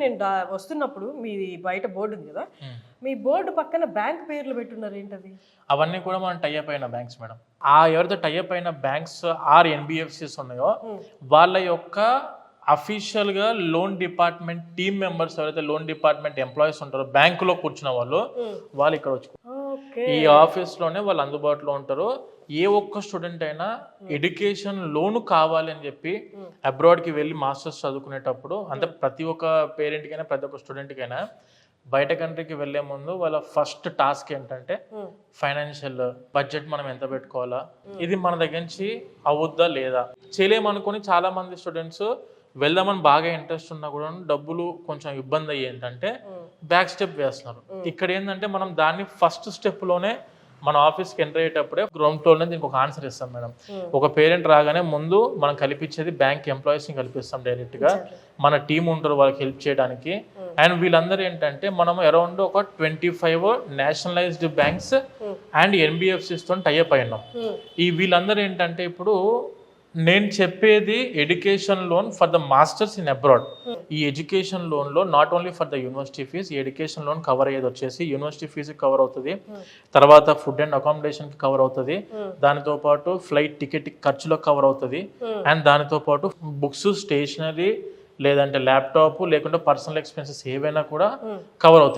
నేను వస్తున్నప్పుడు మీ బయట బోర్డు ఉంది కదా, మీ బోర్డు పక్కన బ్యాంక్ పేర్లు పెట్టున్నారు ఏంటది? అవన్నీ కూడా మనం టైఅప్ అయిన బ్యాంక్స్ మేడం. ఎవరైతే టైఅప్ అయిన బ్యాంక్స్ ఆర్ ఎన్బిఎఫ్సిస్ ఉన్నాయో వాళ్ళ యొక్క అఫీషియల్ గా లోన్ డిపార్ట్మెంట్ టీమ్ మెంబర్స్ ఎవరైతే లోన్ డిపార్ట్మెంట్ ఎంప్లాయీస్ ఉంటారో బ్యాంకులో కూర్చున్న వాళ్ళు ఇక్కడ వచ్చి ఈ ఆఫీస్ లోనే వాళ్ళు అందుబాటులో ఉంటారు. ఏ ఒక్క స్టూడెంట్ అయినా ఎడ్యుకేషన్ లోన్ కావాలి అని చెప్పి అబ్రాడ్ కి వెళ్ళి మాస్టర్స్ చదువుకునేటప్పుడు, అంటే ప్రతి ఒక్క పేరెంట్ కైనా ప్రతి ఒక్క స్టూడెంట్ కైనా బయట కంట్రీకి వెళ్లే ముందు వాళ్ళ ఫస్ట్ టాస్క్ ఏంటంటే ఫైనాన్షియల్ బడ్జెట్ మనం ఎంత పెట్టుకోవాలా, ఇది మన దగ్గర నుంచి అవుద్దా లేదా, చేయలేమనుకుని చాలా మంది స్టూడెంట్స్ వెళ్దామని బాగా ఇంట్రెస్ట్ ఉన్నా కూడా డబ్బులు కొంచెం ఇబ్బంది అయ్యి ఏంటంటే బ్యాక్ స్టెప్ వేస్తున్నారు. ఇక్కడ ఏంటంటే మనం దాన్ని ఫస్ట్ స్టెప్ లోనే మన ఆఫీస్కి ఎంటర్ అయ్యేటప్పుడే గ్రౌండ్ ఫ్లోర్ దీనికి ఒక ఆన్సర్ ఇస్తాం మేడం. ఒక పేరెంట్ రాగానే ముందు మనం కల్పించేది బ్యాంక్ ఎంప్లాయీస్ని కల్పిస్తాం డైరెక్ట్ గా. మన టీం ఉంటారు వాళ్ళకి హెల్ప్ చేయడానికి. అండ్ వీళ్ళందరూ ఏంటంటే మనం అరౌండ్ ఒక 25 నేషనలైజ్డ్ బ్యాంక్స్ అండ్ ఎన్బిఎఫ్సిస్ తో టైఅప్ అయినాం. ఈ వీళ్ళందరూ ఏంటంటే ఇప్పుడు నేను చెప్పేది education loan for the masters in abroad. ఈ ఎడ్యుకేషన్ లోన్ లో not only for the university fees, ఈ ఎడ్యుకేషన్ లోన్ కవర్ అయ్యేది వచ్చేసి యూనివర్సిటీ ఫీజు కవర్ అవుతుంది, తర్వాత ఫుడ్ అండ్ అకామిడేషన్ కి కవర్ అవుతుంది, దానితో పాటు ఫ్లైట్ టికెట్ ఖర్చులో కవర్ అవుతుంది, అండ్ దానితో పాటు బుక్స్, స్టేషనరీ, లేదంటే ల్యాప్టాప్, లేకుంటే పర్సనల్ ఎక్స్పెన్సెస్ ఏవైనా కూడా కవర్ అవుతాయి.